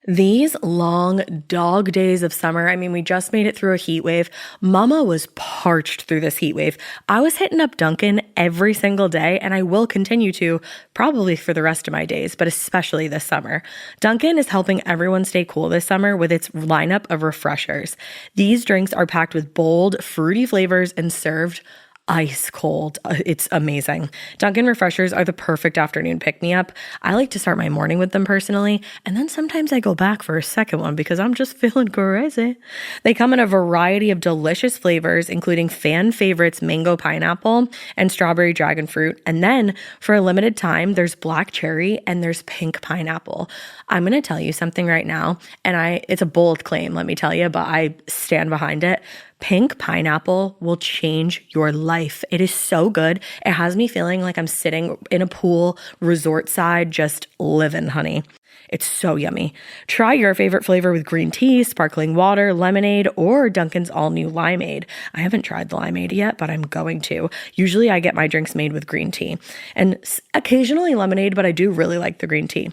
These long dog days of summer, I mean, we just made it through a heat wave. Mama was parched through this heat wave. I was hitting up Dunkin' every single day, and I will continue to probably for the rest of my days, but especially this summer. Dunkin' is helping everyone stay cool this summer with its lineup of refreshers. These drinks are packed with bold, fruity flavors and served ice cold. It's amazing. Dunkin' refreshers are the perfect afternoon pick-me-up. I like to start my morning with them personally, and then sometimes I go back for a second one because I'm just feeling crazy. They come in a variety of delicious flavors, including fan favorites mango pineapple and strawberry dragon fruit. And then for a limited time, there's black cherry and there's pink pineapple. I'm going to tell you something right now, and it's a bold claim, let me tell you, but I stand behind it. Pink pineapple will change your life. It is so good. It has me feeling like I'm sitting in a pool, resort side, just living, honey. It's so yummy. Try your favorite flavor with green tea, sparkling water, lemonade, or Dunkin's all-new limeade. I haven't tried the limeade yet, but I'm going to. Usually I get my drinks made with green tea and occasionally lemonade, but I do really like the green tea.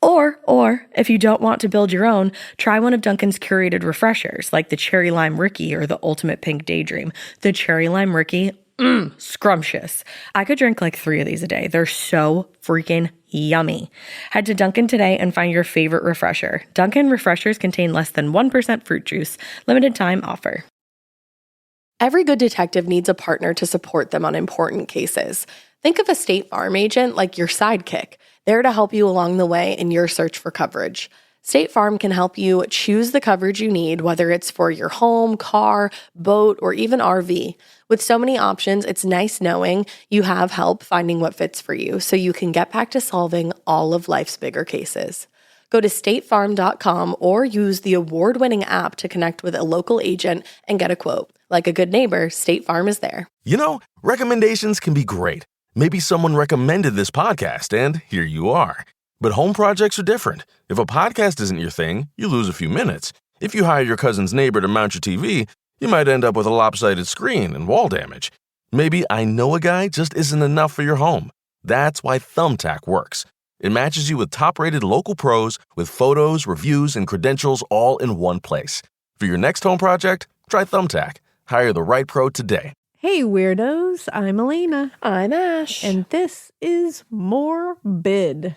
Or if you don't want to build your own, try one of Dunkin's curated refreshers like the Cherry Lime Ricky or the Ultimate Pink Daydream. The Cherry Lime Ricky, scrumptious. I could drink like 3 of these a day. They're so freaking yummy. Head to Dunkin' today and find your favorite refresher. Dunkin' refreshers contain less than 1% fruit juice. Limited time offer. Every good detective needs a partner to support them on important cases. Think of a State Farm agent like your sidekick, there to help you along the way in your search for coverage. State Farm can help you choose the coverage you need, whether it's for your home, car, boat, or even RV. With so many options, it's nice knowing you have help finding what fits for you so you can get back to solving all of life's bigger cases. Go to statefarm.com or use the award-winning app to connect with a local agent and get a quote. Like a good neighbor, State Farm is there. You know, recommendations can be great. Maybe someone recommended this podcast and here you are. But home projects are different. If a podcast isn't your thing, you lose a few minutes. If you hire your cousin's neighbor to mount your TV, you might end up with a lopsided screen and wall damage. Maybe I know a guy just isn't enough for your home. That's why Thumbtack works. It matches you with top-rated local pros with photos, reviews, and credentials all in one place. For your next home project, try Thumbtack. Hire the right pro today. Hey, weirdos. I'm Elena. I'm Ash. And this is Morbid.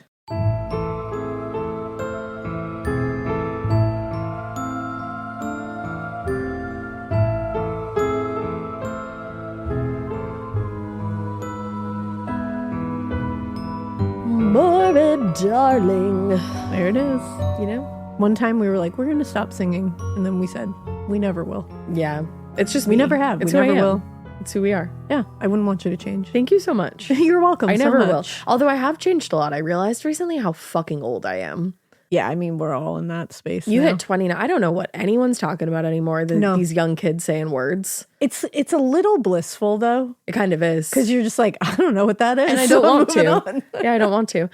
Morbid, darling. There it is. You know? One time we were like, we're going to stop singing. And then we said, we never will. Yeah. It's just We me. never have. It's We never who I am. will. It's who we are. Yeah, I wouldn't want you to change. Thank you so much. You're welcome. I so never will. much. Although I have changed a lot. I realized recently how fucking old I am. Yeah, I mean, we're all in that space. You now. hit 29. I don't know what anyone's talking about anymore. No. These young kids saying words. It's a little blissful, though, It kind of is. because you're just like, I don't know what that is. And I so don't I'm want to. moving on. Yeah, I don't want to.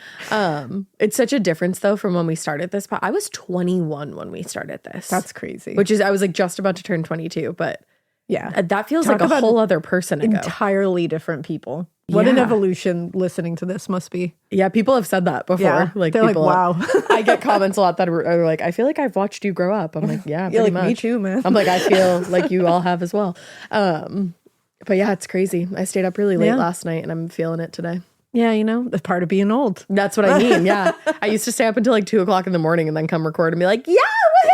It's such a difference, though, from when we started this. I was 21 when we started this. That's crazy. Which is, I was like just about to turn 22, but yeah, that feels Talk like a about whole other person ago. entirely different people. What an Yeah. evolution listening to this must be. Yeah, people have said that before. Yeah, Like they're people, like, wow. I get comments a lot that are like, I feel like I've watched you grow up. I'm like, yeah, You're pretty like, much. me too, man. I'm like, I feel like you all have as well. But yeah, it's crazy. I stayed up really late Yeah. last night and I'm feeling it today. Yeah, you know, that's part of being old. That's what I mean. Yeah. I used to stay up until like 2:00 in the morning and then come record and be like, yeah,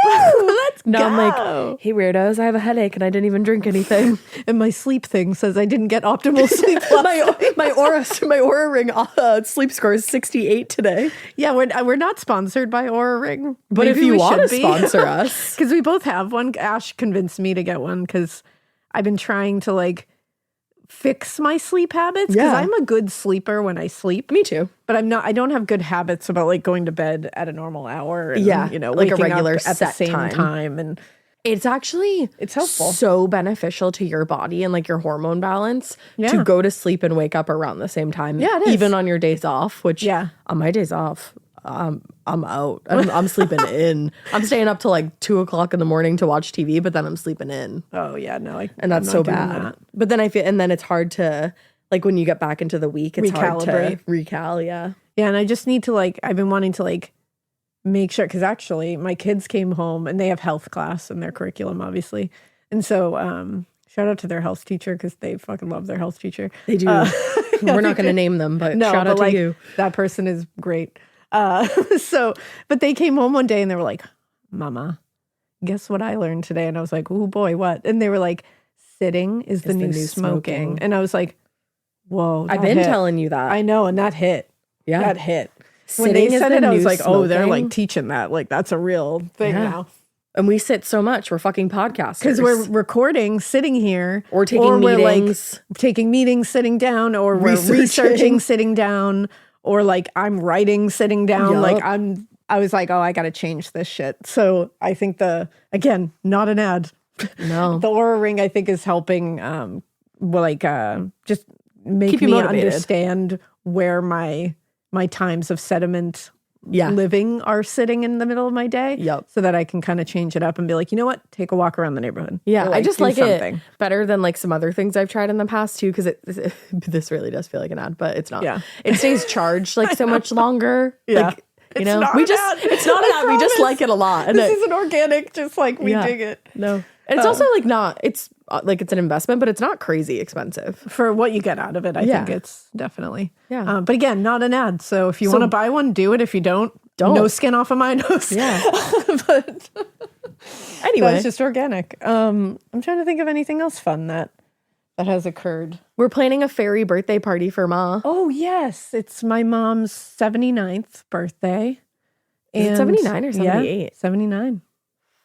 woohoo! Let's Now I'm go. like, hey, weirdos, I have a headache and I didn't even drink anything. And my sleep thing says I didn't get optimal sleep last night. my Aura Ring sleep score is 68 today. Yeah, we're not sponsored by Aura Ring. But if Maybe you we want to should be. sponsor us. Because we both have one. Ash convinced me to get one because I've been trying to like fix my sleep habits. Because Yeah. I'm a good sleeper when I sleep. Me too. But I don't have good habits about like going to bed at a normal hour. And, Yeah, you know, like a waking regular up at the set same time. time. And It's actually It's helpful. so beneficial to your body and like your hormone balance Yeah. to go to sleep and wake up around the same time. Yeah, it is. Even on your days off, which Yeah. on my days off, I'm out. I'm sleeping in. I'm staying up till like 2:00 in the morning to watch TV, but then I'm sleeping in. oh yeah, no, And that's I'm so not doing bad. that. But then and then it's hard to, like when you get back into the week, it's hard to Recalibrate. yeah. Yeah, and I just need to like, I've been wanting to like make sure, because actually my kids came home and they have health class in their curriculum, obviously. And so shout out to their health teacher because they fucking love their health teacher. They do. We're not going to name them, but shout out to you. That person is great. But they came home one day and they were like, Mama, guess what I learned today? And I was like, oh boy, what? And they were like, sitting is the new smoking. And I was like, whoa. I've been telling you that. I know. And that hit. Yeah. That hit. Sitting when they said it, I was like, smoking. oh, they're like teaching that. Like, that's a real thing now. And we sit so much. We're fucking podcasters. Because we're recording, sitting here. Or taking meetings. We're like taking meetings, sitting down. Or we're researching, sitting down. Or like I'm writing, sitting down. Yep. Like I was like, oh, I got to change this shit. So I think again, not an ad. No. The Oura Ring, I think, is helping just make me understand where my times of sediment living are sitting in the middle of my day. Yep. So that I can kind of change it up and be like, you know what? Take a walk around the neighborhood. Yeah. Or, I just like something. it better than like some other things I've tried in the past too. Because this really does feel like an ad, but it's not. Yeah. It stays charged like so much longer. Yeah. Like, it's not an ad. We just like it a lot. And this is an organic, just like we dig it. No. And it's also like it's an investment, but it's not crazy expensive. For what you get out of it, I think it's definitely. Yeah. But again, not an ad. So if you want to buy one, do it. If you don't. No skin off of my nose. Yeah. But anyway. It's just organic. I'm trying to think of anything else fun that has occurred. We're planning a fairy birthday party for Ma. Oh, yes. It's my mom's 79th birthday. Is it 79 or 78? Yeah, 79.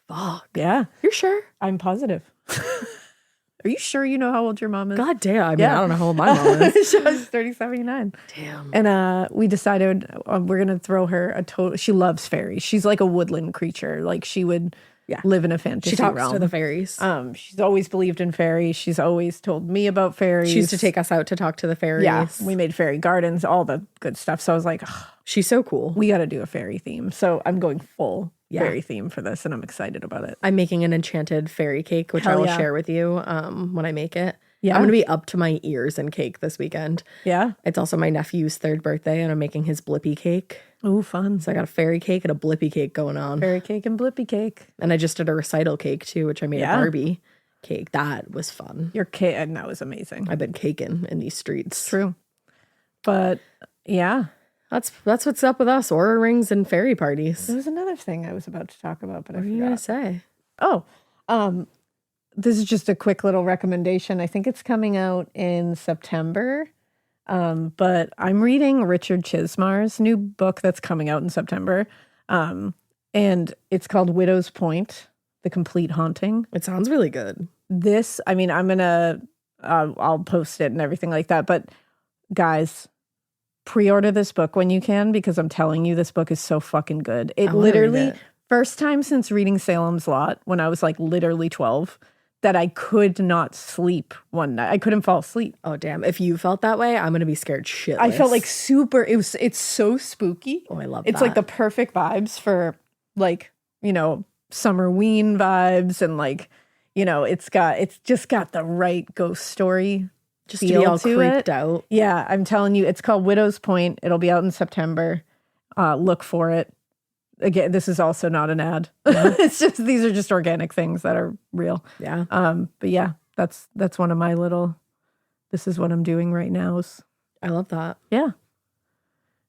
Fuck. Yeah. You're sure? I'm positive. Are you sure you know how old your mom is? God damn. I mean, I don't know how old my mom is. She's 79. Damn. And we decided we're going to throw her a total. She loves fairies. She's like a woodland creature. Like she would live in a fantasy realm. She talks to the fairies. She's always believed in fairies. She's always told me about fairies. She used to take us out to talk to the fairies. Yeah, we made fairy gardens, all the good stuff. So I was like, she's so cool. We got to do a fairy theme. So I'm going full fairy theme for this, and I'm excited about it. I'm making an enchanted fairy cake, which I will share with you when I make it. Yeah. I'm going to be up to my ears in cake this weekend. Yeah. It's also my nephew's 3rd birthday, and I'm making his blippy cake. Oh, fun. So I got a fairy cake and a blippy cake going on. Fairy cake and blippy cake. And I just did a recital cake, too, which I made a Barbie cake. That was fun. Your cake, and that was amazing. I've been caking in these streets. True. But, yeah. That's what's up with us, Oura rings and fairy parties. There was another thing I was about to talk about, but I forgot. What are you going to say? Oh, this is just a quick little recommendation. I think it's coming out in September, but I'm reading Richard Chismar's new book that's coming out in September, and it's called Widow's Point, The Complete Haunting. It sounds really good. This, I mean, I'm going to, I'll post it and everything like that, but guys, pre-order this book when you can, because I'm telling you, this book is so fucking good. It literally, first time since reading Salem's Lot, when I was like literally 12, that I could not sleep one night. I couldn't fall asleep. Oh, damn. If you felt that way, I'm going to be scared shitless. I felt like it's so spooky. Oh, I love It's that. like the perfect vibes for like, summerween vibes, and like, it's just got the right ghost story. Just to be all creeped out. Yeah, I'm telling you, it's called Widow's Point. It'll be out in September. Look for it. Again, this is also not an ad. Yeah. It's just, these are just organic things that are real. Yeah. But yeah, that's one of my little, this is what I'm doing right now. I love that. Yeah.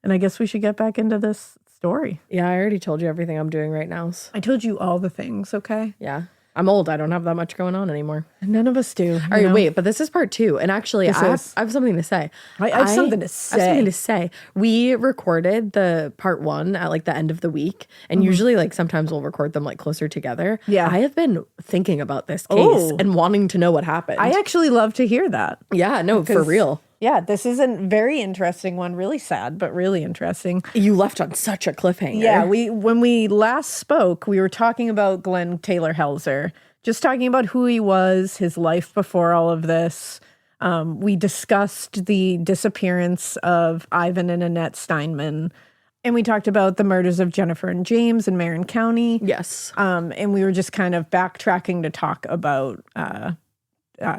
And I guess we should get back into this story. Yeah, I already told you everything I'm doing right now. I told you all the things, okay? Yeah. I'm old. I don't have that much going on anymore. None of us do. All right, wait, but this is part 2. And actually, I have something to say. I have something to say. We recorded the part 1 at like the end of the week. And usually like sometimes we'll record them like closer together. Yeah. I have been thinking about this case and wanting to know what happened. I actually love to hear that. Yeah, no, for real. Yeah, this is a very interesting one. Really sad, but really interesting. You left on such a cliffhanger. Yeah, when we last spoke, we were talking about Glen Taylor Helzer, just talking about who he was, his life before all of this. We discussed the disappearance of Ivan and Annette Stineman, and we talked about the murders of Jennifer and James in Marin County. Yes. And we were just kind of backtracking to talk about,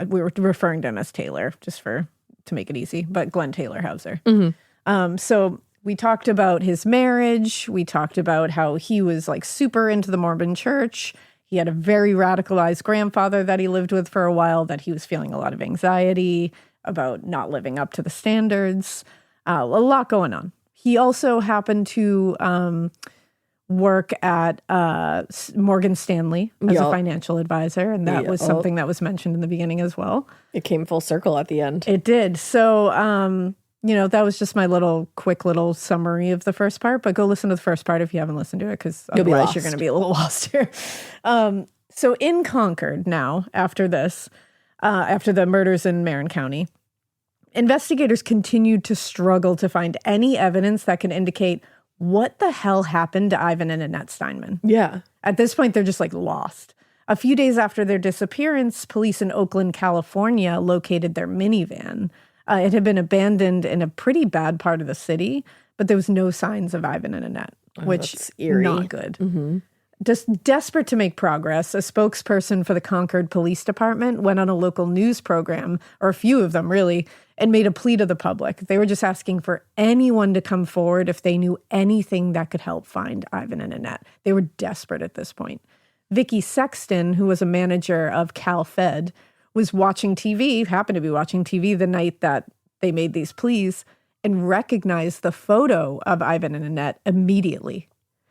we were referring to him as Taylor, just to make it easy, but Glen Taylor Helzer. Mm-hmm. So We talked about his marriage. We talked about how he was like super into the Mormon church. He had a very radicalized grandfather that he lived with for a while, that he was feeling a lot of anxiety about not living up to the standards. A lot going on. He also happened to work at Morgan Stanley as a financial advisor, and that was something that was mentioned in the beginning as well. It came full circle at the end. It did. So, that was just my quick little summary of the first part, but go listen to the first part if you haven't listened to it, because otherwise you're going to be a little lost here. So in Concord now, after this, after the murders in Marin County, investigators continued to struggle to find any evidence that can indicate what the hell happened to Ivan and Annette Stineman. Yeah. At this point, they're just like lost. A few days after their disappearance, police in Oakland, California located their minivan. It had been abandoned in a pretty bad part of the city, but there was no signs of Ivan and Annette, which is not good. Mm-hmm. Just desperate to make progress, a spokesperson for the Concord Police Department went on a local news program, or a few of them really, and made a plea to the public. They were just asking for anyone to come forward if they knew anything that could help find Ivan and Annette. They were desperate at this point. Vicky Sexton, who was a manager of CalFed, was watching TV, happened to be watching TV the night that they made these pleas, and recognized the photo of Ivan and Annette immediately.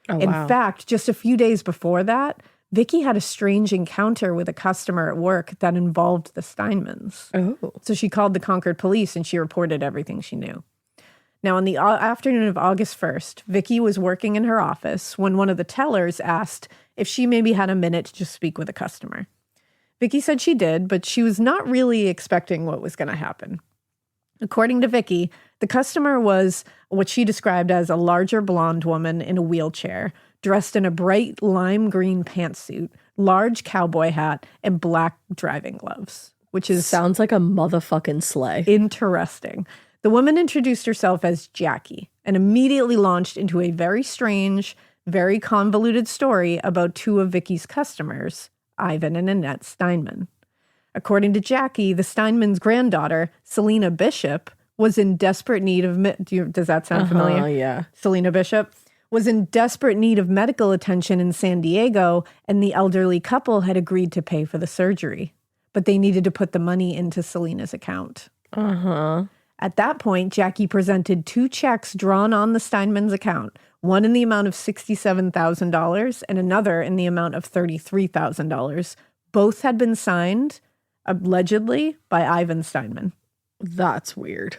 Oh, in fact, just a few days before that, Vicky had a strange encounter with a customer at work that involved the Stinemans. Oh. So she called the Concord police and she reported everything she knew. Now, on the afternoon of August 1st, Vicky was working in her office when one of the tellers asked if she maybe had a minute to just speak with a customer. Vicky said she did, but she was not really expecting what was going to happen. According to Vicky, the customer was what she described as a larger blonde woman in a wheelchair, dressed in a bright lime green pantsuit, large cowboy hat, and black driving gloves, which sounds like a motherfucking sleigh. Interesting. The woman introduced herself as Jackie and immediately launched into a very strange, very convoluted story about two of Vicky's customers, Ivan and Annette Stineman. According to Jackie, the Stinemans' granddaughter, Selina Bishop, was in desperate need of... does that sound familiar? Yeah. Selina Bishop was in desperate need of medical attention in San Diego, and the elderly couple had agreed to pay for the surgery. But they needed to put the money into Selina's account. At that point, Jackie presented two checks drawn on the Stinemans' account, one in the amount of $67,000 and another in the amount of $33,000. Both had been signed, allegedly, by Ivan Stineman. That's weird.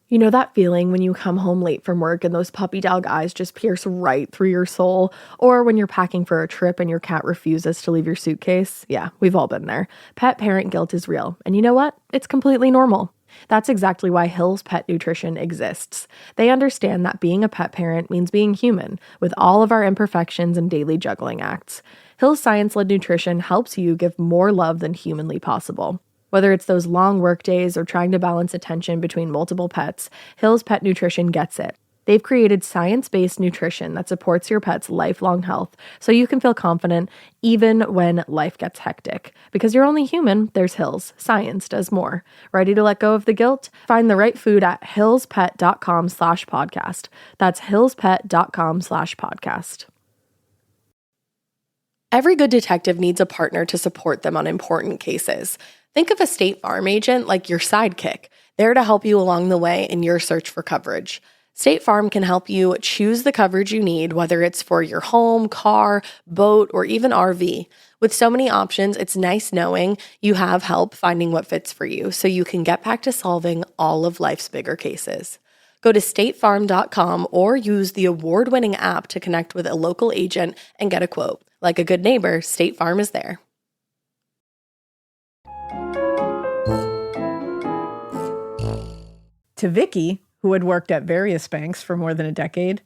You know that feeling when you come home late from work and those puppy dog eyes just pierce right through your soul? Or when you're packing for a trip and your cat refuses to leave your suitcase? Yeah, we've all been there. Pet parent guilt is real. And you know what? It's completely normal. That's exactly why Hill's Pet Nutrition exists. They understand that being a pet parent means being human, with all of our imperfections and daily juggling acts. Hill's science-led nutrition helps you give more love than humanly possible. Whether it's those long work days or trying to balance attention between multiple pets, Hill's Pet Nutrition gets it. They've created science-based nutrition that supports your pet's lifelong health, so you can feel confident even when life gets hectic. Because you're only human, there's Hill's. Science does more. Ready to let go of the guilt? Find the right food at hillspet.com/podcast. That's hillspet.com/podcast. Every good detective needs a partner to support them on important cases. Think of a State Farm agent like your sidekick, there to help you along the way in your search for coverage. State Farm can help you choose the coverage you need, whether it's for your home, car, boat, or even RV. With so many options, it's nice knowing you have help finding what fits for you so you can get back to solving all of life's bigger cases. Go to statefarm.com or use the award-winning app to connect with a local agent and get a quote. Like a good neighbor, State Farm is there. To Vicky, who had worked at various banks for more than a decade,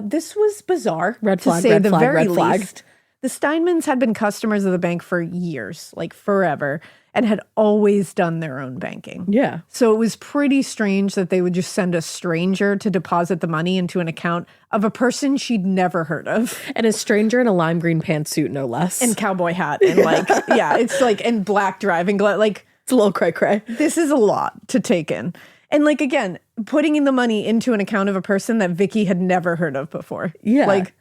this was bizarre. Red flag, to say red the flag, very red flag. least. The Stinemans had been customers of the bank for years, like forever. and had always done their own banking. Yeah. So it was pretty strange that they would just send a stranger to deposit the money into an account of a person she'd never heard of. And a stranger in a lime green pantsuit, no less. And cowboy hat. And it's like, and black driving glove. Like, it's a little cray-cray. This is a lot to take in. And like, again, putting in the money into an account of a person that Vicky had never heard of before. Yeah. Like,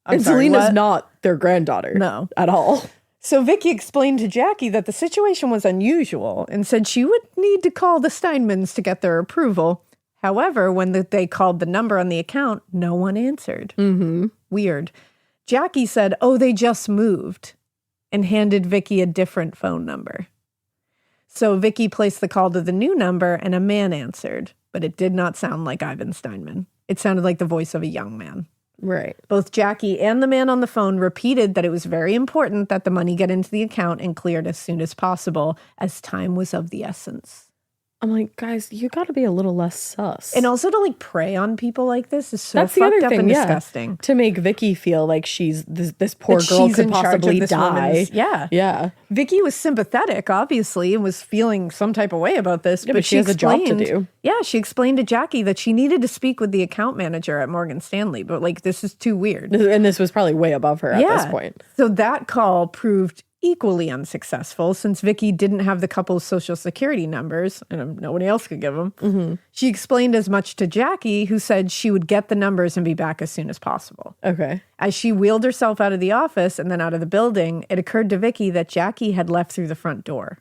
and Selena's not their granddaughter. No. At all. So Vicky explained to Jackie that the situation was unusual and said she would need to call the Stinemans to get their approval. However, when they called the number on the account, no one answered. Mm-hmm. Weird. Jackie said, "Oh, they just moved," and handed Vicky a different phone number. So Vicky placed the call to the new number and a man answered, but it did not sound like Ivan Stineman. It sounded like the voice of a young man. Right. Both Jackie and the man on the phone repeated that it was very important that the money get into the account and cleared as soon as possible, as time was of the essence. I'm like, guys, you got to be a little less sus. And also to like prey on people like this is so That's the fucked other up thing, and yeah. disgusting. To make Vicky feel like she's this poor That girl she's could in charge of possibly this die. woman's- Yeah. Yeah. Vicky was sympathetic, obviously, and was feeling some type of way about this. Yeah, but she has a job to do. Yeah, she explained to Jackie that she needed to speak with the account manager at Morgan Stanley, but like, this is too weird. And this was probably way above her at this point. So that call proved equally unsuccessful since Vicky didn't have the couple's social security numbers and nobody else could give them. Mm-hmm. She explained as much to Jackie, who said she would get the numbers and be back as soon as possible. Okay. As she wheeled herself out of the office and then out of the building, it occurred to Vicky that Jackie had left through the front door.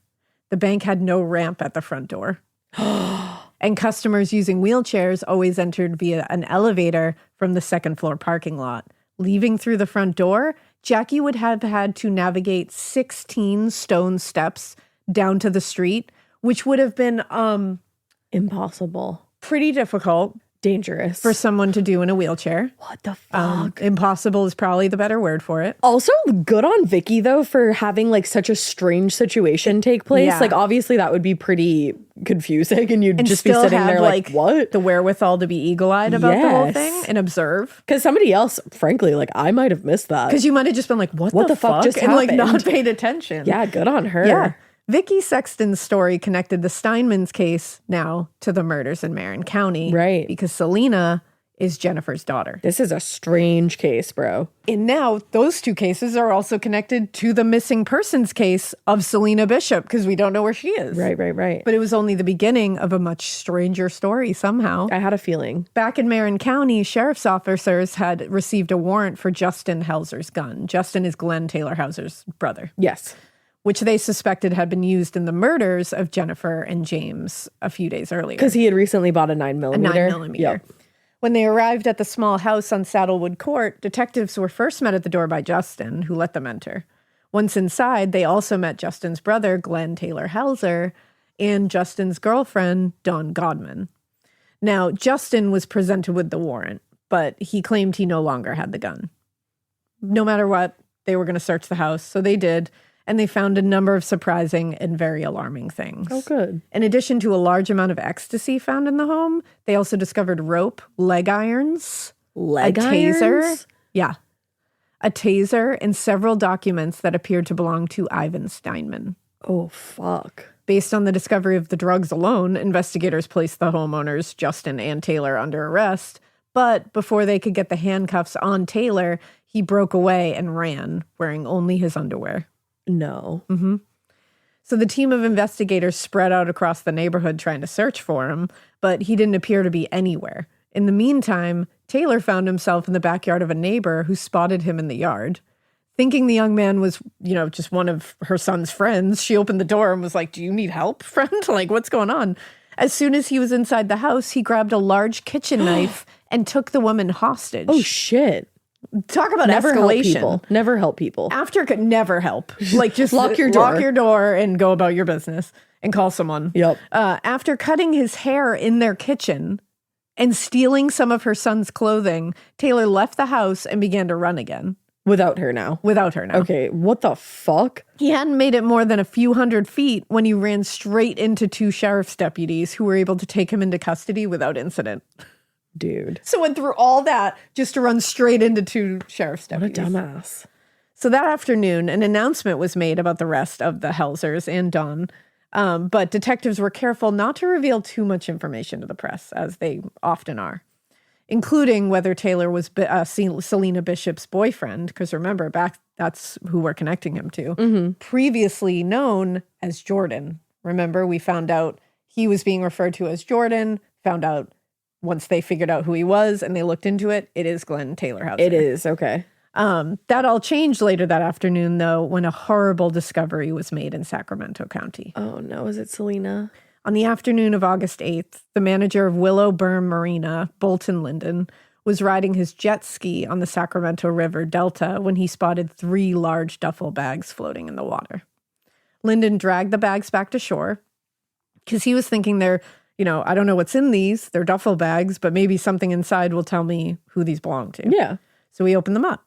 The bank had no ramp at the front door. And customers using wheelchairs always entered via an elevator from the second floor parking lot. Leaving through the front door, Jackie would have had to navigate 16 stone steps down to the street, which would have been Impossible. pretty difficult Dangerous. for someone to do in a wheelchair. What the fuck? Impossible is probably the better word for it. Also, good on Vicky, though, for having, like, such a strange situation take place. Yeah. Like, obviously, that would be pretty confusing, and you'd And just be still sitting have, there like, what? The wherewithal to be eagle-eyed about the whole Yes. thing and observe. Because somebody else, frankly, like, I might have missed that. Because you might have just been like, what the fuck? just and like not happened? paid attention. Yeah, good on her. Yeah. Vicky Sexton's story connected the Stinemans case now to the murders in Marin County. Right. Because Selina is Jennifer's daughter. This is a strange case, bro. And now those two cases are also connected to the missing persons case of Selina Bishop because we don't know where she is. Right. But it was only the beginning of a much stranger story somehow. I had a feeling. Back in Marin County, sheriff's officers had received a warrant for Justin Helzer's gun. Justin is Glen Taylor Helzer's brother, Yes. which they suspected had been used in the murders of Jennifer and James a few days earlier. Because he had recently bought a 9mm. A 9mm. Yep. When they arrived at the small house on Saddlewood Court, detectives were first met at the door by Justin, who let them enter. Once inside, they also met Justin's brother, Glen Taylor Helzer, and Justin's girlfriend, Dawn Godman. Now, Justin was presented with the warrant, but he claimed he no longer had the gun. No matter what, they were going to search the house, so they did, and they found a number of surprising and very alarming things. Oh, good. In addition to a large amount of ecstasy found in the home, they also discovered rope, leg irons, Leg a taser. irons? Yeah. A taser and several documents that appeared to belong to Ivan Stineman. Oh, fuck. Based on the discovery of the drugs alone, investigators placed the homeowners, Justin and Taylor, under arrest. But before they could get the handcuffs on Taylor, he broke away and ran, wearing only his underwear. No. So the team of investigators spread out across the neighborhood trying to search for him, but he didn't appear to be anywhere. In the meantime, Taylor found himself in the backyard of a neighbor who spotted him in the yard. Thinking the young man was, just one of her son's friends, she opened the door and was like, "Do you need help, friend? Like, what's going on?" As soon as he was inside the house, he grabbed a large kitchen knife and took the woman hostage. Oh, shit. Talk about Never help escalation. people. Never help people. Never help. Like, just Lock your Lock door. your door and go about your business and call someone. Yep. After cutting his hair in their kitchen and stealing some of her son's clothing, Taylor left the house and began to run again. Without her now. Without her now. Okay, what the fuck? He hadn't made it more than a few hundred feet when he ran straight into two sheriff's deputies who were able to take him into custody without incident. Dude. So went through all that just to run straight into two sheriff's What a deputies. dumbass. So that afternoon, an announcement was made about the rest of the Helzers and Dawn. But detectives were careful not to reveal too much information to the press, as they often are, including whether Taylor was Selina Bishop's boyfriend, because remember, that's who we're connecting him to, previously known as Jordan. Remember, we found out he was being referred to as Jordan, found out once they figured out who he was and they looked into it, it is Glen Taylor Helzer. It is, okay. That all changed later that afternoon, though, when a horrible discovery was made in Sacramento County. Oh, no. Is it Selina? On the afternoon of August 8th, the manager of Willow Berm Marina, Bolton Linden, was riding his jet ski on the Sacramento River Delta when he spotted 3 large duffel bags floating in the water. Linden dragged the bags back to shore because he was thinking I don't know what's in these. They're duffel bags, but maybe something inside will tell me who these belong to. Yeah. So he opened them up.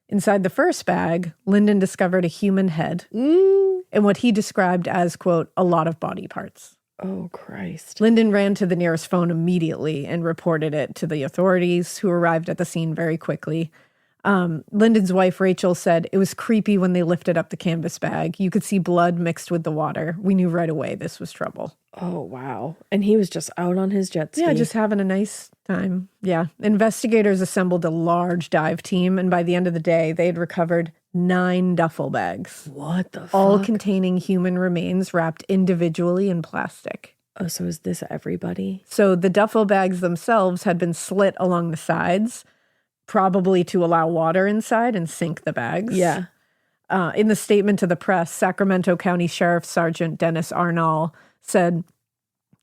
Inside the first bag, Linden discovered a human head and what he described as, quote, a lot of body parts. Oh, Christ. Linden ran to the nearest phone immediately and reported it to the authorities, who arrived at the scene very quickly. Linden's wife, Rachel, said it was creepy when they lifted up the canvas bag. You could see blood mixed with the water. We knew right away this was trouble. Oh, wow. And he was just out on his jet ski. Yeah, just having a nice time. Yeah. Investigators assembled a large dive team, and by the end of the day, they had recovered 9 duffel bags. What the fuck? All containing human remains wrapped individually in plastic. Oh, so is this everybody? So the duffel bags themselves had been slit along the sides, probably to allow water inside and sink the bags. Yeah. In the statement to the press, Sacramento County Sheriff Sergeant Dennis Arnall said,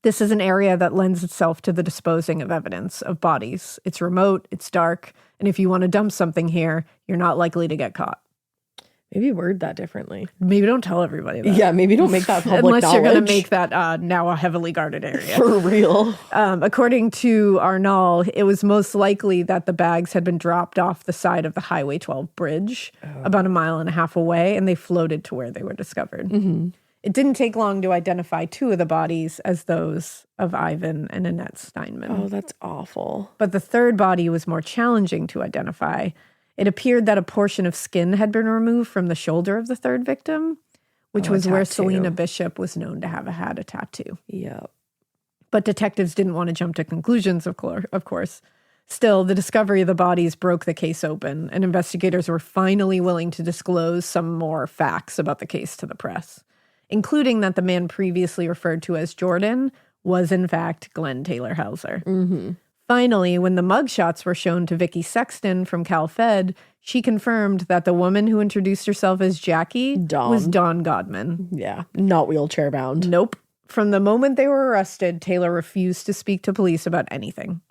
"This is an area that lends itself to the disposing of evidence of bodies. It's remote, it's dark, and if you want to dump something here, you're not likely to get caught." Maybe word that differently. Maybe don't tell everybody that. Yeah, maybe don't make that public Unless knowledge. you're going to make that now a heavily guarded area. For real. According to Arnall, it was most likely that the bags had been dropped off the side of the Highway 12 bridge about 1.5 miles away, and they floated to where they were discovered. Mm-hmm. It didn't take long to identify 2 of the bodies as those of Ivan and Annette Stineman. Oh, that's awful. But the third body was more challenging to identify. It appeared that a portion of skin had been removed from the shoulder of the third victim, which was where Selina Bishop was known to have had a tattoo. Yep. But detectives didn't want to jump to conclusions, of course. Still, the discovery of the bodies broke the case open, and investigators were finally willing to disclose some more facts about the case to the press, including that the man previously referred to as Jordan was, in fact, Glen Taylor Helzer. Mm-hmm. Finally, when the mugshots were shown to Vicki Sexton from Cal Fed, she confirmed that the woman who introduced herself as Jackie was Dawn Godman. Yeah, not wheelchair bound. Nope. From the moment they were arrested, Taylor refused to speak to police about anything.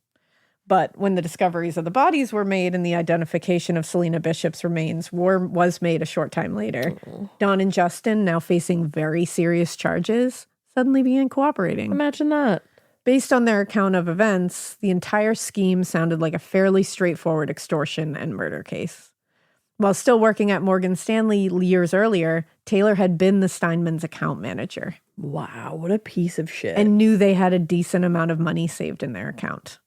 But when the discoveries of the bodies were made and the identification of Selina Bishop's remains was made a short time later, Dawn and Justin, now facing very serious charges, suddenly began cooperating. Imagine that. Based on their account of events, the entire scheme sounded like a fairly straightforward extortion and murder case. While still working at Morgan Stanley years earlier, Taylor had been the Stinemans' account manager. Wow, what a piece of shit. And knew they had a decent amount of money saved in their account.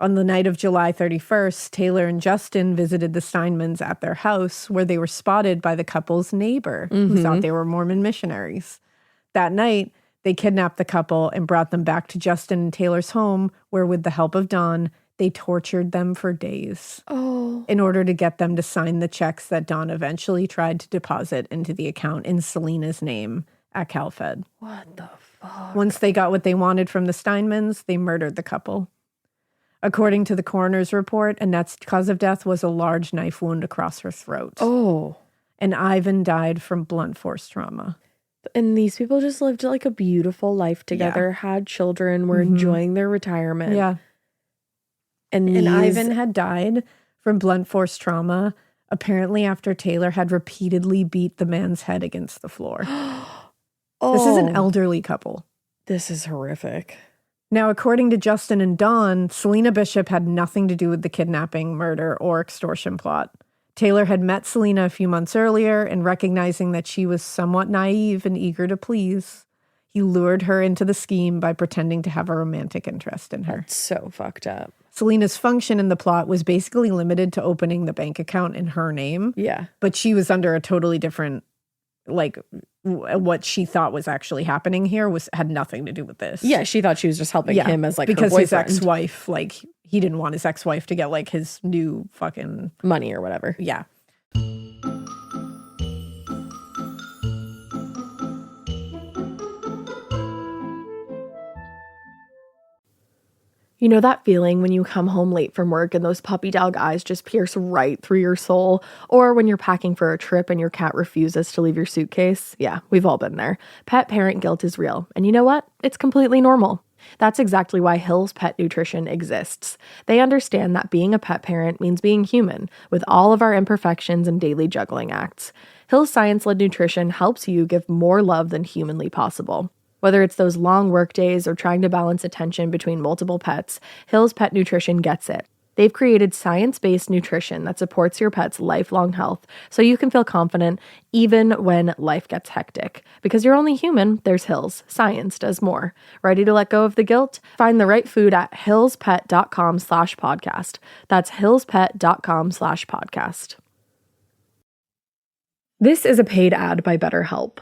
On the night of July 31st, Taylor and Justin visited the Stinemans at their house, where they were spotted by the couple's neighbor, who thought they were Mormon missionaries. That night, they kidnapped the couple and brought them back to Justin and Taylor's home, where, with the help of Dawn, they tortured them for days in order to get them to sign the checks that Dawn eventually tried to deposit into the account in Selina's name at CalFed. What the fuck? Once they got what they wanted from the Stinemans, they murdered the couple. According to the coroner's report, Annette's cause of death was a large knife wound across her throat. Oh. And Ivan died from blunt force trauma. And these people just lived like a beautiful life together, had children, were enjoying their retirement. Yeah. And Ivan had died from blunt force trauma, apparently after Taylor had repeatedly beat the man's head against the floor. This is an elderly couple. This is horrific. Now, according to Justin and Dawn, Selina Bishop had nothing to do with the kidnapping, murder, or extortion plot. Taylor had met Selina a few months earlier, and recognizing that she was somewhat naive and eager to please, he lured her into the scheme by pretending to have a romantic interest in her. That's so fucked up. Selina's function in the plot was basically limited to opening the bank account in her name. Yeah. But she was under a totally different, what she thought was actually happening here had nothing to do with this. Yeah, she thought she was just helping him as because her his boyfriend. ex-wife, he didn't want his ex-wife to get his new fucking money or whatever. Yeah. You know that feeling when you come home late from work and those puppy dog eyes just pierce right through your soul? Or when you're packing for a trip and your cat refuses to leave your suitcase? Yeah, we've all been there. Pet parent guilt is real. And you know what? It's completely normal. That's exactly why Hill's Pet Nutrition exists. They understand that being a pet parent means being human, with all of our imperfections and daily juggling acts. Hill's science-led nutrition helps you give more love than humanly possible. Whether it's those long work days or trying to balance attention between multiple pets, Hill's Pet Nutrition gets it. They've created science-based nutrition that supports your pet's lifelong health so you can feel confident even when life gets hectic. Because you're only human, there's Hill's. Science does more. Ready to let go of the guilt? Find the right food at hillspet.com/podcast. That's hillspet.com/podcast. This is a paid ad by BetterHelp.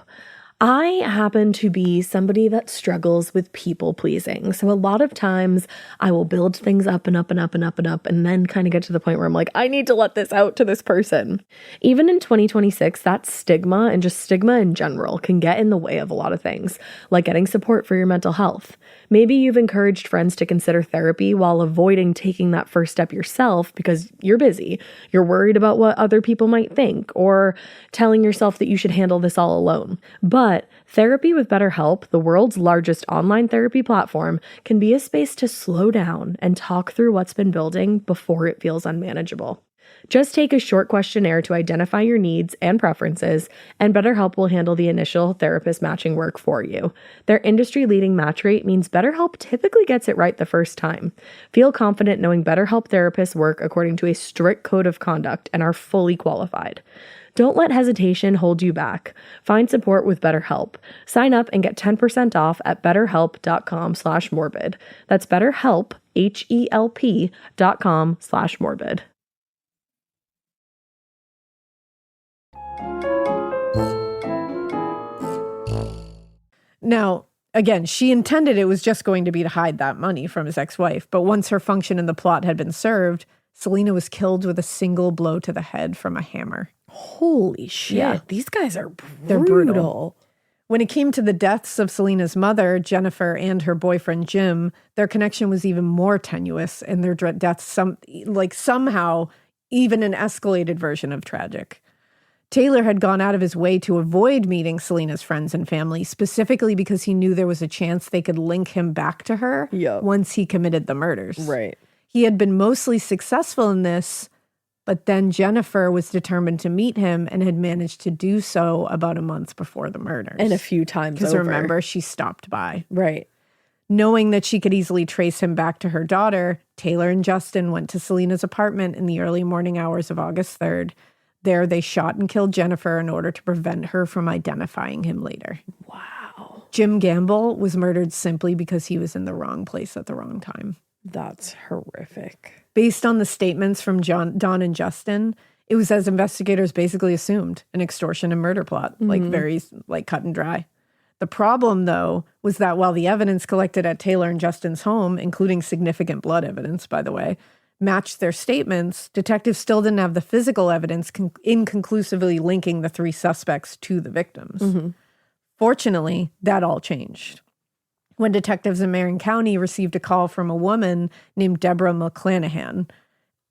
I happen to be somebody that struggles with people pleasing. So a lot of times I will build things up and up and up and up and up and then kind of get to the point where I'm like, I need to let this out to this person. Even in 2026, that stigma and just stigma in general can get in the way of a lot of things, like getting support for your mental health. Maybe you've encouraged friends to consider therapy while avoiding taking that first step yourself because you're busy. You're worried about what other people might think or telling yourself that you should handle this all alone. But therapy with BetterHelp, the world's largest online therapy platform, can be a space to slow down and talk through what's been building before it feels unmanageable. Just take a short questionnaire to identify your needs and preferences, and BetterHelp will handle the initial therapist matching work for you. Their industry-leading match rate means BetterHelp typically gets it right the first time. Feel confident knowing BetterHelp therapists work according to a strict code of conduct and are fully qualified. Don't let hesitation hold you back. Find support with BetterHelp. Sign up and get 10% off at betterhelp.com/morbid. That's BetterHelp, HELP.com/morbid. Now, again, she intended it was just going to be to hide that money from his ex-wife. But once her function in the plot had been served, Selina was killed with a single blow to the head from a hammer. Holy shit. Yeah. These guys are brutal. They're brutal. When it came to the deaths of Selina's mother, Jennifer, and her boyfriend, Jim, their connection was even more tenuous, and their deaths somehow even an escalated version of tragic. Taylor had gone out of his way to avoid meeting Selina's friends and family, specifically because he knew there was a chance they could link him back to her once he committed the murders. Right. He had been mostly successful in this, but then Jennifer was determined to meet him and had managed to do so about a month before the murders. And a few times over. Because remember, she stopped by. Right. Knowing that she could easily trace him back to her daughter, Taylor and Justin went to Selina's apartment in the early morning hours of August 3rd. There, they shot and killed Jennifer in order to prevent her from identifying him later. Wow. Jim Gamble was murdered simply because he was in the wrong place at the wrong time. That's horrific. Based on the statements from Don and Justin, it was, as investigators basically assumed, an extortion and murder plot, very cut and dry. The problem, though, was that while the evidence collected at Taylor and Justin's home, including significant blood evidence, by the way, matched their statements, detectives still didn't have the physical evidence inconclusively linking the three suspects to the victims. Fortunately, that all changed when detectives in Marin County received a call from a woman named Deborah McClanahan.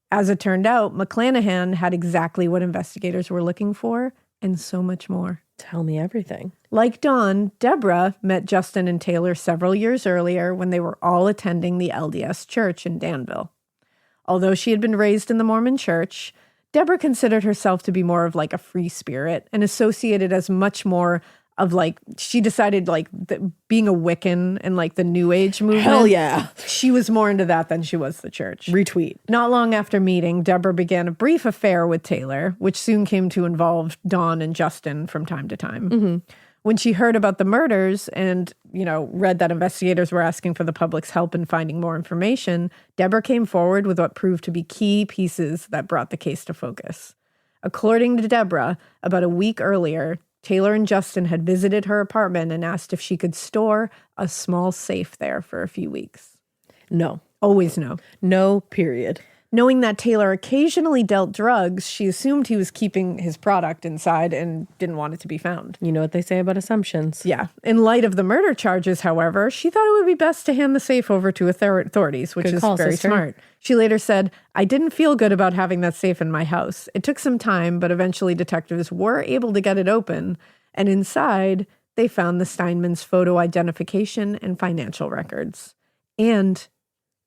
As it turned out, McClanahan had exactly what investigators were looking for and so much more. Tell me everything. Like Dawn, Deborah met Justin and Taylor several years earlier when they were all attending the LDS church in Danville. Although she had been raised in the Mormon church, Deborah considered herself to be more of a free spirit and associated as much more of she decided being a Wiccan and the New Age movement. Hell yeah. She was more into that than she was the church. Retweet. Not long after meeting, Deborah began a brief affair with Taylor, which soon came to involve Dawn and Justin from time to time. When she heard about the murders and read that investigators were asking for the public's help in finding more information, Deborah came forward with what proved to be key pieces that brought the case to focus. According to Deborah, about a week earlier, Taylor and Justin had visited her apartment and asked if she could store a small safe there for a few weeks. No. Always no. No, period. Knowing that Taylor occasionally dealt drugs, she assumed he was keeping his product inside and didn't want it to be found. You know what they say about assumptions. Yeah. In light of the murder charges, however, she thought it would be best to hand the safe over to authorities, which is very smart. She later said, "I didn't feel good about having that safe in my house. It took some time, but eventually detectives were able to get it open. And inside, they found the Stinemans' photo identification and financial records. And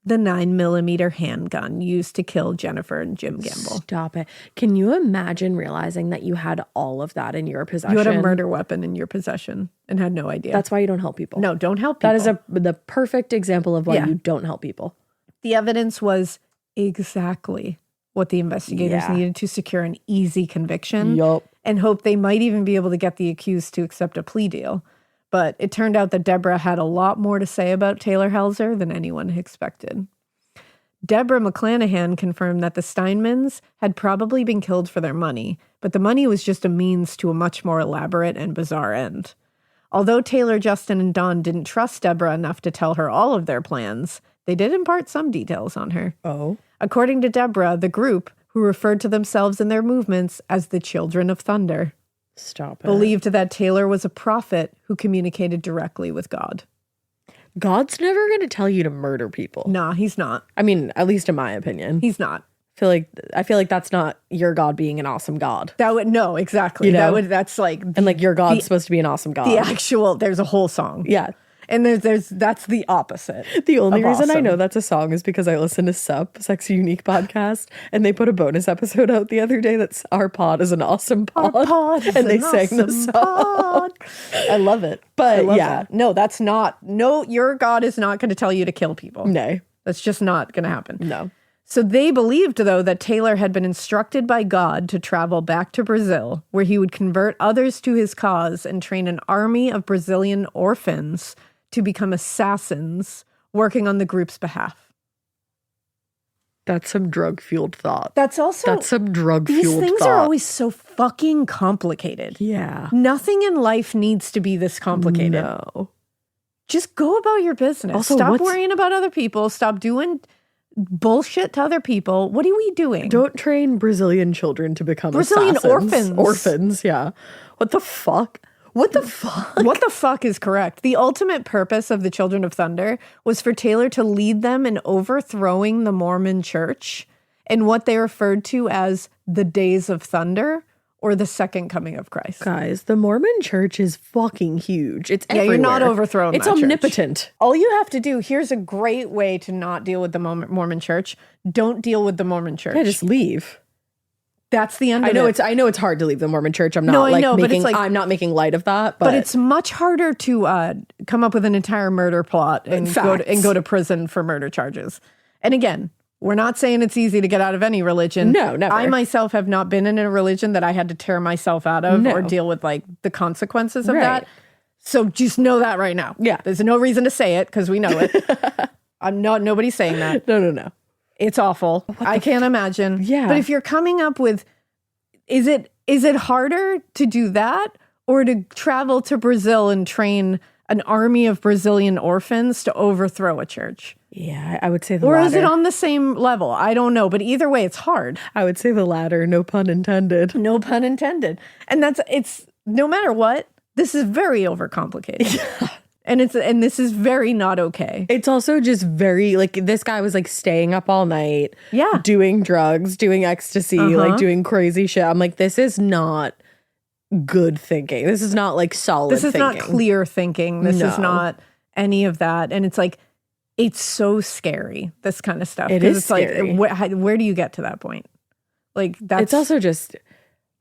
the 9mm handgun used to kill Jennifer and Jim Gamble." Stop it. Can you imagine realizing that you had all of that in your possession? You had a murder weapon in your possession and had no idea. That's why you don't help people. No, don't help people. That is the perfect example of why you don't help people. The evidence was exactly what the investigators needed to secure an easy conviction. Yup. And hope they might even be able to get the accused to accept a plea deal. But it turned out that Deborah had a lot more to say about Taylor Helzer than anyone expected. Deborah McClanahan confirmed that the Stinemans had probably been killed for their money, but the money was just a means to a much more elaborate and bizarre end. Although Taylor, Justin, and Dawn didn't trust Deborah enough to tell her all of their plans, they did impart some details on her. Oh. According to Deborah, the group, who referred to themselves in their movements as the Children of Thunder, Stop it. believed that Taylor was a prophet who communicated directly with God. God's never going to tell you to murder people. Nah, he's not. I mean, at least in my opinion. He's not. I feel like that's not your God being an awesome God. No, exactly. You know? That's like And like your God's supposed to be an awesome God. the actual, there's a whole song. Yeah. And that's the opposite. The only of reason I awesome. know that's a song is because I listened to Sexy Unique podcast, and they put a bonus episode out the other day that's Our Pod is an Awesome Pod. Our pod is and they an sang the awesome song. pod. I love it. But I love yeah. that. No, that's not. No, your God is not going to tell you to kill people. No. That's just not going to happen. No. So they believed, though, that Taylor had been instructed by God to travel back to Brazil, where he would convert others to his cause and train an army of Brazilian orphans to become assassins working on the group's behalf. That's some drug-fueled thought. That's some drug-fueled thought. These things are always so fucking complicated. Yeah. Nothing in life needs to be this complicated. No. Just go about your business. Also, Stop worrying about other people. Stop doing bullshit to other people. What are we doing? Don't train Brazilian children to become Brazilian assassins. orphans. Orphans, yeah. What the fuck? What the fuck? What the fuck is correct? The ultimate purpose of the Children of Thunder was for Taylor to lead them in overthrowing the Mormon church in what they referred to as the Days of Thunder or the Second Coming of Christ. Guys, the Mormon church is fucking huge. It's everywhere. You're not overthrowing It's that church. omnipotent. All you have to do, here's a great way to not deal with the Mormon church. Don't deal with the Mormon church. Yeah, just leave. That's the end of it. I know it's hard to leave the Mormon church. I'm not No, I know, but it's like- I'm not making light of that. But it's much harder to come up with an entire murder plot and go to prison for murder charges. And again, we're not saying it's easy to get out of any religion. No, never. I myself have not been in a religion that I had to tear myself out of No. or deal with like the consequences of Right. that. So just know that right now. Yeah. There's no reason to say it because we know it. Nobody's saying that. No. It's awful. I can't imagine. Yeah. But if you're coming up with, is it harder to do that or to travel to Brazil and train an army of Brazilian orphans to overthrow a church? Yeah, I would say the Or latter. is it on the same level? I don't know. But either way, it's hard. I would say the latter. No pun intended. No pun intended. And it's no matter what, this is very overcomplicated. Yeah. And this is very not okay. It's also just very, like, this guy was, like, staying up all night. Yeah. Doing drugs, doing ecstasy, like, doing crazy shit. I'm like, this is not good thinking. This is not, like, solid This is thinking. not clear thinking. This is No. not any of that. And it's like, it's so scary, this kind of stuff. It 'Cause is it's scary. like, where do you get to that point? Like, that's It's also just,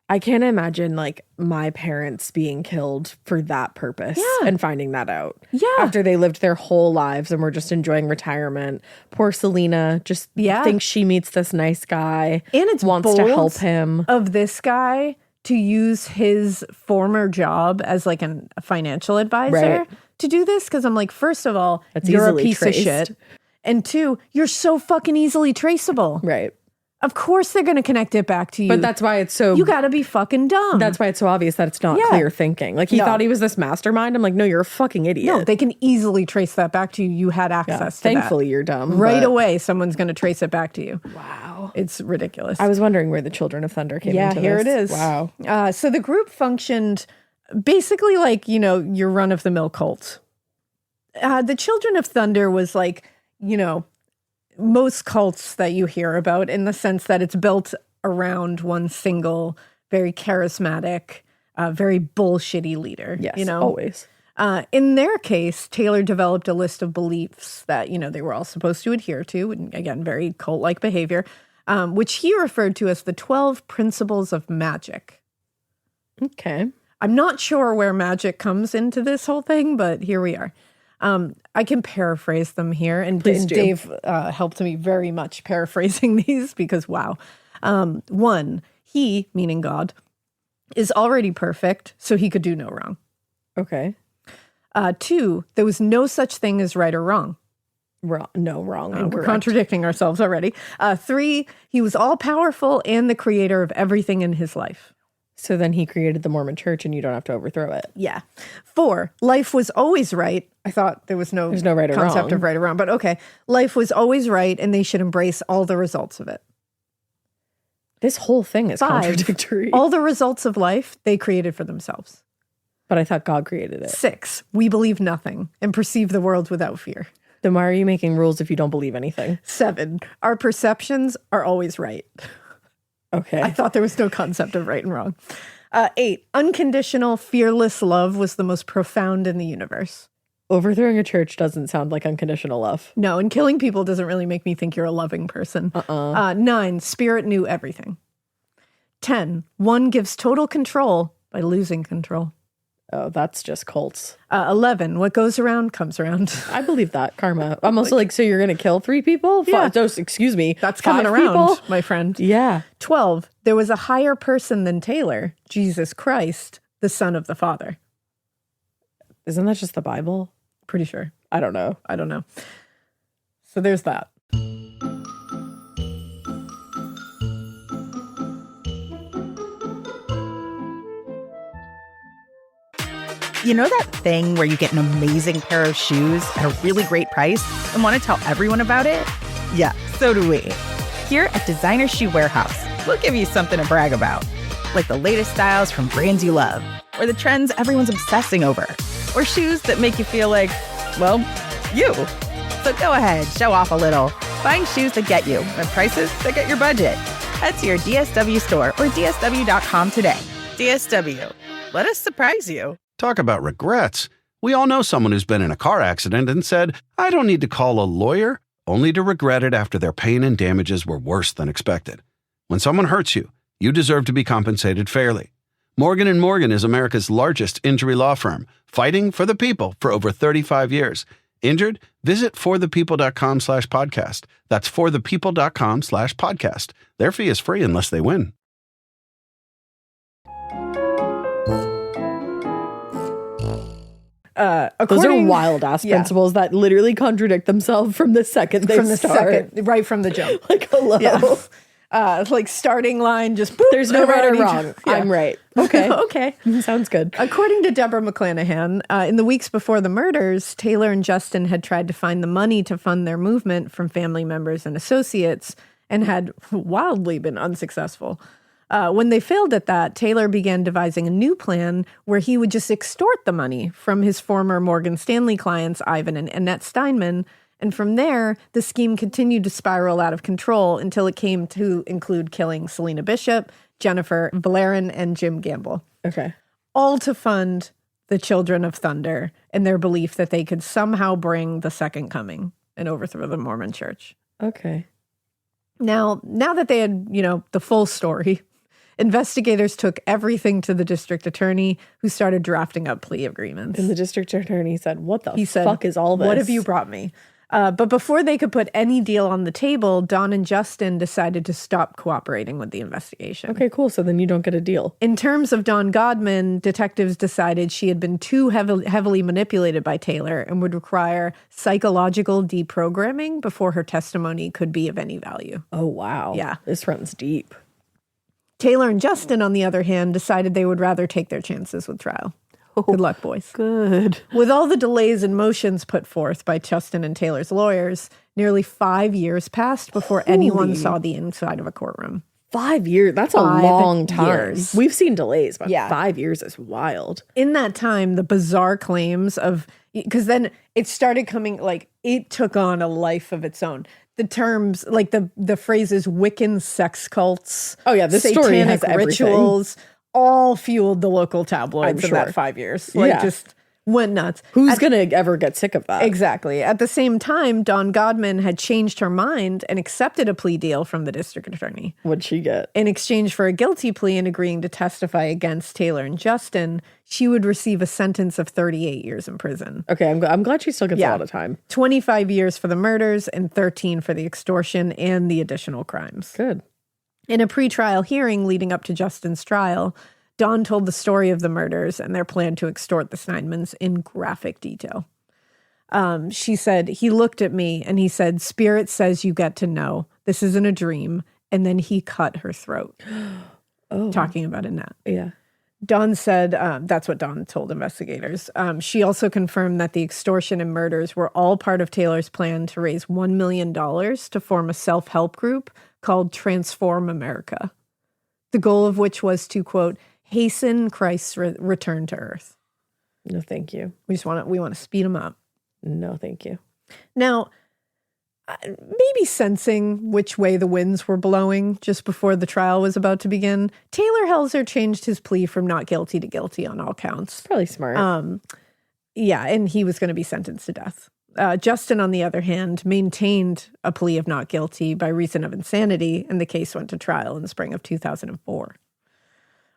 I can't imagine, like, my parents being killed for that purpose and finding that out. Yeah. After they lived their whole lives and were just enjoying retirement. Poor Selina just thinks she meets this nice guy and it's wants to bold help him. of this guy to use his former job as like a financial advisor Right. to do this because I'm like, first of all, That's you're a easily piece traced. of shit. And two, you're so fucking easily traceable. Right. Of course they're going to connect it back to you. But that's why it's so... You got to be fucking dumb. That's why it's so obvious that it's not clear thinking. Like, he thought he was this mastermind. I'm like, no, you're a fucking idiot. No, they can easily trace that back to you. You had access to that. Thankfully, you're dumb. Right but- away, someone's going to trace it back to you. Wow. It's ridiculous. I was wondering where the Children of Thunder came into this. Yeah, here it is. Wow. So the group functioned basically like, your run-of-the-mill cult. The Children of Thunder was like, most cults that you hear about, in the sense that it's built around one single, very charismatic, very bullshitty leader. Yes, always. In their case, Taylor developed a list of beliefs that, they were all supposed to adhere to, and again, very cult-like behavior, which he referred to as the 12 principles of magic. Okay. I'm not sure where magic comes into this whole thing, but here we are. I can paraphrase them here, and Dave helped me very much paraphrasing these because, wow. 1, he, meaning God, is already perfect, so he could do no wrong. Okay. 2, there was no such thing as right or wrong. Wrong. We're Incorrect. contradicting ourselves already. 3, he was all-powerful and the creator of everything in his life. So then he created the Mormon church and you don't have to overthrow it. Yeah. 4, life was always right. I thought there's no right or concept wrong. of right or wrong, but okay. Life was always right and they should embrace all the results of it. This whole thing is 5, contradictory. all the results of life they created for themselves. But I thought God created it. 6, we believe nothing and perceive the world without fear. Then why are you making rules if you don't believe anything? 7, our perceptions are always right. Okay. I thought there was no concept of right and wrong. 8, unconditional, fearless love was the most profound in the universe. Overthrowing a church doesn't sound like unconditional love. No, and killing people doesn't really make me think you're a loving person. 9, spirit knew everything. 10, one gives total control by losing control. Oh, that's just cults. 11, what goes around comes around. I believe that. Karma. I'm also like, so you're going to kill 3 people? Yeah. Excuse me. That's 5 coming around, people? my friend. Yeah. 12, there was a higher person than Taylor, Jesus Christ, the Son of the Father. Isn't that just the Bible? Pretty sure. I don't know. I don't know. So there's that. You know that thing where you get an amazing pair of shoes at a really great price and want to tell everyone about it? Yeah, so do we. Here at Designer Shoe Warehouse, we'll give you something to brag about, like the latest styles from brands you love, or the trends everyone's obsessing over, or shoes that make you feel like, well, you. So go ahead, show off a little. Find shoes that get you at prices that get your budget. Head to your DSW store or DSW.com today. DSW, let us surprise you. Talk about regrets. We all know someone who's been in a car accident and said, I don't need to call a lawyer, only to regret it after their pain and damages were worse than expected. When someone hurts you, you deserve to be compensated fairly. Morgan & Morgan is America's largest injury law firm, fighting for the people for over 35 years. Injured? Visit forthepeople.com/podcast. That's forthepeople.com/podcast. Their fee is free unless they win. Those are wild ass principles that literally contradict themselves from the second they start. Right from the jump. Like, hello. Yeah. Like starting line, just boop, There's no right or wrong. Yeah. I'm right. Okay. Okay. Sounds good. According to Deborah McClanahan, in the weeks before the murders, Taylor and Justin had tried to find the money to fund their movement from family members and associates and had wildly been unsuccessful. When they failed at that, Taylor began devising a new plan where he would just extort the money from his former Morgan Stanley clients, Ivan and Annette Stineman. And from there, the scheme continued to spiral out of control until it came to include killing Selina Bishop, Jennifer, Villarin, and Jim Gamble. Okay. All to fund the Children of Thunder and their belief that they could somehow bring the second coming and overthrow the Mormon church. Okay. Now that they had, the full story, investigators took everything to the district attorney, who started drafting up plea agreements. And the district attorney said, what the fuck is all this? What have you brought me? But before they could put any deal on the table, Don and Justin decided to stop cooperating with the investigation. Okay, cool. So then you don't get a deal. In terms of Dawn Godman, detectives decided she had been too heavily manipulated by Taylor and would require psychological deprogramming before her testimony could be of any value. Oh, wow. Yeah. This runs deep. Taylor and Justin, on the other hand, decided they would rather take their chances with trial. Good luck, boys. Good. With all the delays and motions put forth by Justin and Taylor's lawyers, nearly 5 years passed before anyone saw the inside of a courtroom. 5 years. That's a 5 long time. years. We've seen delays, but Yeah. 5 years is wild. In that time, the bizarre claims of, because then it started coming, like, it took on a life of its own. The terms, like the phrases Wiccan sex cults. Oh, yeah, this story has everything. rituals, all fueled the local tabloids I'm in that sure. 5 years. Like, Yeah. just went nuts. Who's going to ever get sick of that? Exactly. At the same time, Dawn Godman had changed her mind and accepted a plea deal from the district attorney. What'd she get? In exchange for a guilty plea and agreeing to testify against Taylor and Justin, she would receive a sentence of 38 years in prison. Okay, I'm glad she still gets a lot of time. 25 years for the murders and 13 for the extortion and the additional crimes. Good. In a pretrial hearing leading up to Justin's trial, Dawn told the story of the murders and their plan to extort the Stinemans in graphic detail. She said, he looked at me and he said, "Spirit says you get to know. This isn't a dream." And then he cut her throat. Talking about Annette. Yeah. Dawn said, that's what Dawn told investigators. She also confirmed that the extortion and murders were all part of Taylor's plan to raise $1 million to form a self-help group called Transform America. The goal of which was to, quote, hasten Christ's return to earth. No, thank you. We want to speed him up. No, thank you. Now, maybe sensing which way the winds were blowing just before the trial was about to begin, Taylor Helzer changed his plea from not guilty to guilty on all counts. Probably smart. Yeah, and he was going to be sentenced to death. Justin, on the other hand, maintained a plea of not guilty by reason of insanity, and the case went to trial in the spring of 2004.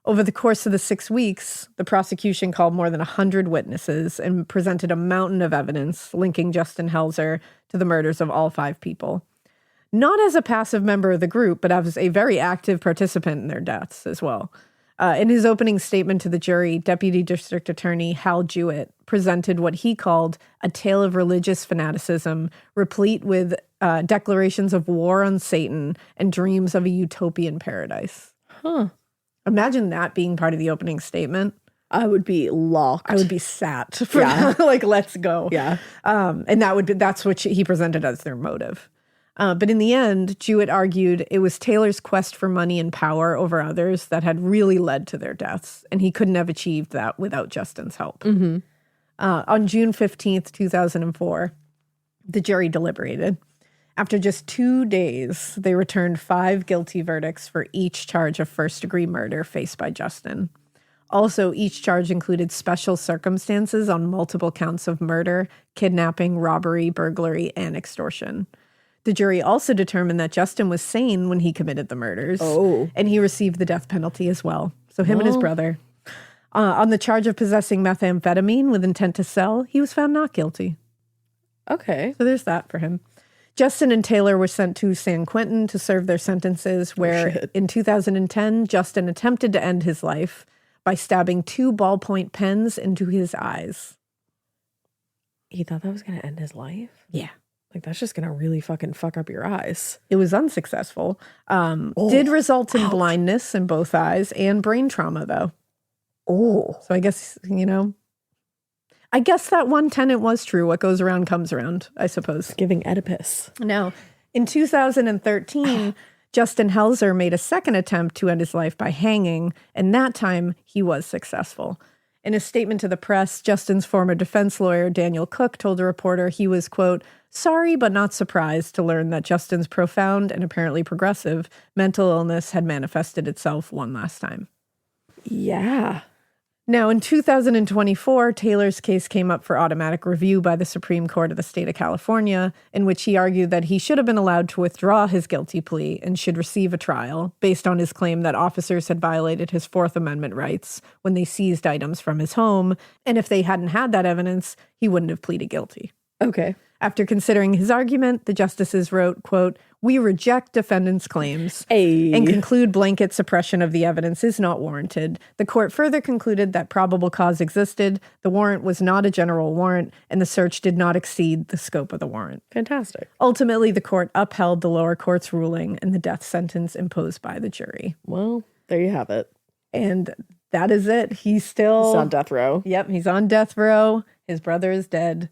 Over the course of the 6 weeks, the prosecution called more than 100 witnesses and presented a mountain of evidence linking Justin Helzer to the murders of all 5 people. Not as a passive member of the group, but as a very active participant in their deaths as well. In his opening statement to the jury, Deputy District Attorney Hal Jewett presented what he called a tale of religious fanaticism, replete with declarations of war on Satan and dreams of a utopian paradise. Huh. Imagine that being part of the opening statement. I would be locked. I would be sat for like, let's go. Yeah. And that's what he presented as their motive. But in the end, Jewett argued it was Taylor's quest for money and power over others that had really led to their deaths, and he couldn't have achieved that without Justin's help. Mm-hmm. On June 15th, 2004, the jury deliberated. After just 2 days, they returned 5 guilty verdicts for each charge of first-degree murder faced by Justin. Also, each charge included special circumstances on multiple counts of murder, kidnapping, robbery, burglary, and extortion. The jury also determined that Justin was sane when he committed the murders, and he received the death penalty as well. So him and his brother. On the charge of possessing methamphetamine with intent to sell, he was found not guilty. Okay. So there's that for him. Justin and Taylor were sent to San Quentin to serve their sentences, where in 2010, Justin attempted to end his life by stabbing 2 ballpoint pens into his eyes. He thought that was going to end his life? Yeah. Like, that's just going to really fucking fuck up your eyes. It was unsuccessful. Did result in blindness in both eyes and brain trauma, though. Oh. So I guess, I guess that one tenet was true. What goes around comes around, I suppose. Giving Oedipus. Now, in 2013, Justin Helzer made a second attempt to end his life by hanging, and that time he was successful. In a statement to the press, Justin's former defense lawyer, Daniel Cook, told a reporter he was, quote, sorry but not surprised to learn that Justin's profound and apparently progressive mental illness had manifested itself one last time. Yeah. Now, in 2024, Taylor's case came up for automatic review by the Supreme Court of the state of California, in which he argued that he should have been allowed to withdraw his guilty plea and should receive a trial based on his claim that officers had violated his Fourth Amendment rights when they seized items from his home, and if they hadn't had that evidence, he wouldn't have pleaded guilty. Okay. After considering his argument, the justices wrote, quote, "We reject defendant's claims and conclude blanket suppression of the evidence is not warranted. The court further concluded that probable cause existed, the warrant was not a general warrant, and the search did not exceed the scope of the warrant." Fantastic. Ultimately, the court upheld the lower court's ruling and the death sentence imposed by the jury. Well, there you have it. And that is it. He's on death row. Yep, he's on death row. His brother is dead.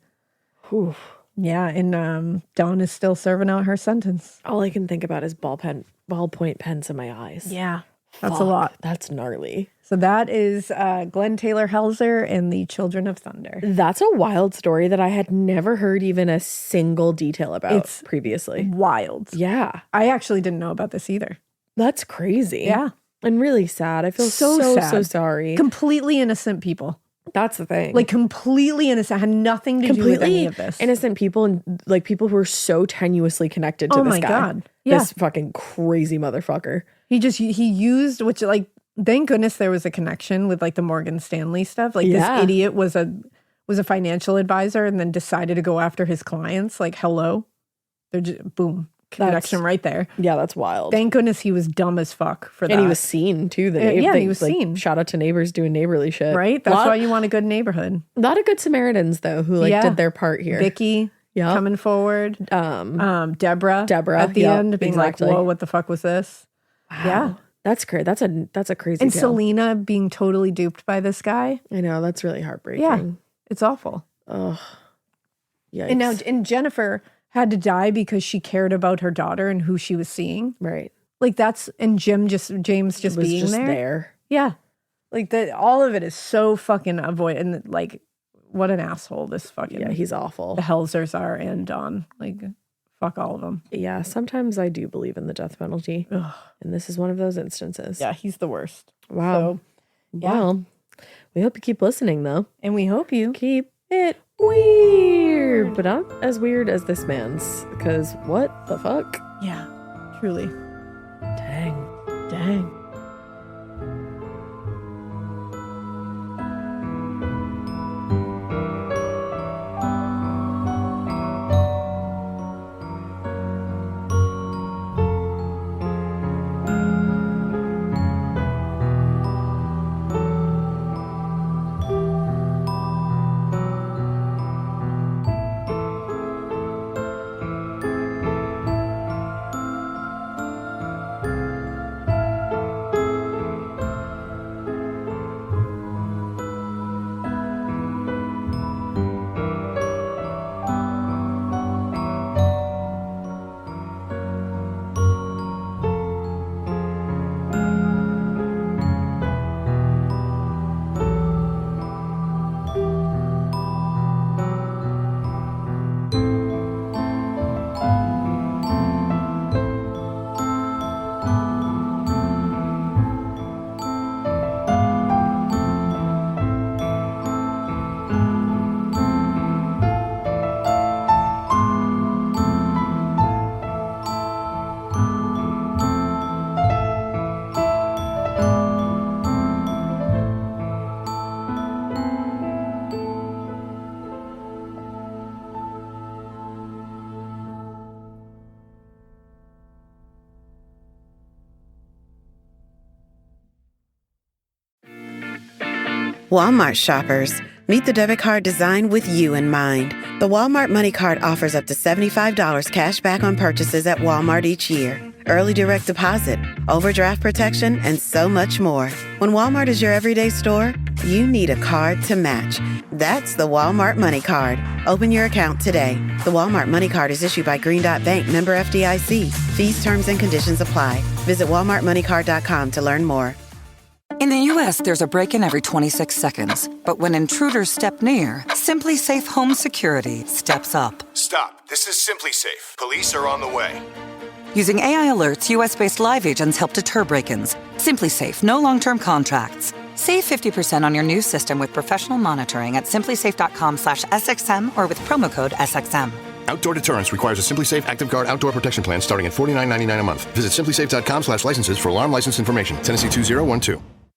Whew. Yeah, and Dawn is still serving out her sentence. All I can think about is ballpoint pens in my eyes. Yeah, that's Fuck, a lot. That's gnarly. So that is Glen Taylor Helzer and the Children of Thunder. That's a wild story that I had never heard even a single detail about It's previously. Wild. Yeah. I actually didn't know about this either. That's crazy. Yeah. And really sad. I feel So so sad. sorry. Completely innocent people. That's the thing. Like completely innocent. Had nothing to do with any of this. Innocent people and like people who are so tenuously connected to Oh this my guy. God. Yeah. This fucking crazy motherfucker. He used, which like, thank goodness there was a connection with like the Morgan Stanley stuff. Like Yeah. this idiot was a financial advisor and then decided to go after his clients. Like, hello. They're just, boom. Connection right there. Yeah, that's wild. Thank goodness he was dumb as fuck for that. And he was seen too. He was seen. Shout out to neighbors doing neighborly shit. Right? That's why you want a good neighborhood. A lot of good Samaritans though who did their part here. Vicky coming forward. Deborah at the end being like, whoa, what the fuck was this? Wow. Yeah. That's crazy. That's a crazy And tale. Selina being totally duped by this guy. I know, that's really heartbreaking. Yeah. It's awful. Ugh. Yikes. And Jennifer had to die because she cared about her daughter and who she was seeing. Right. Like and James just Was being just there. Yeah. Like all of it is so fucking and like what an asshole this fucking Yeah, he's awful. the Helzers are and Dawn. Like fuck all of them. Yeah, sometimes I do believe in the death penalty. Ugh. And this is one of those instances. Yeah, he's the worst. Wow. So, yeah. Well, we hope you keep listening though. And we hope you Keep it weird, but not as weird as this man's. Because what the fuck? Yeah. Truly. Dang. Walmart shoppers, meet the debit card designed with you in mind. The Walmart Money Card offers up to $75 cash back on purchases at Walmart each year. Early direct deposit, overdraft protection, and so much more. When Walmart is your everyday store, you need a card to match. That's the Walmart Money Card. Open your account today. The Walmart Money Card is issued by Green Dot Bank, member FDIC. Fees, terms, and conditions apply. Visit walmartmoneycard.com to learn more. In the U.S., there's a break-in every 26 seconds. But when intruders step near, Simply Safe Home Security steps up. Stop. This is Simply Safe. Police are on the way. Using AI alerts, U.S.-based live agents help deter break-ins. Simply Safe, no long-term contracts. Save 50% on your new system with professional monitoring at simplysafe.com/SXM or with promo code SXM. Outdoor deterrence requires a Simply Safe Active Guard outdoor protection plan starting at $49.99 a month. Visit simplysafe.com/licenses for alarm license information. Tennessee 2012.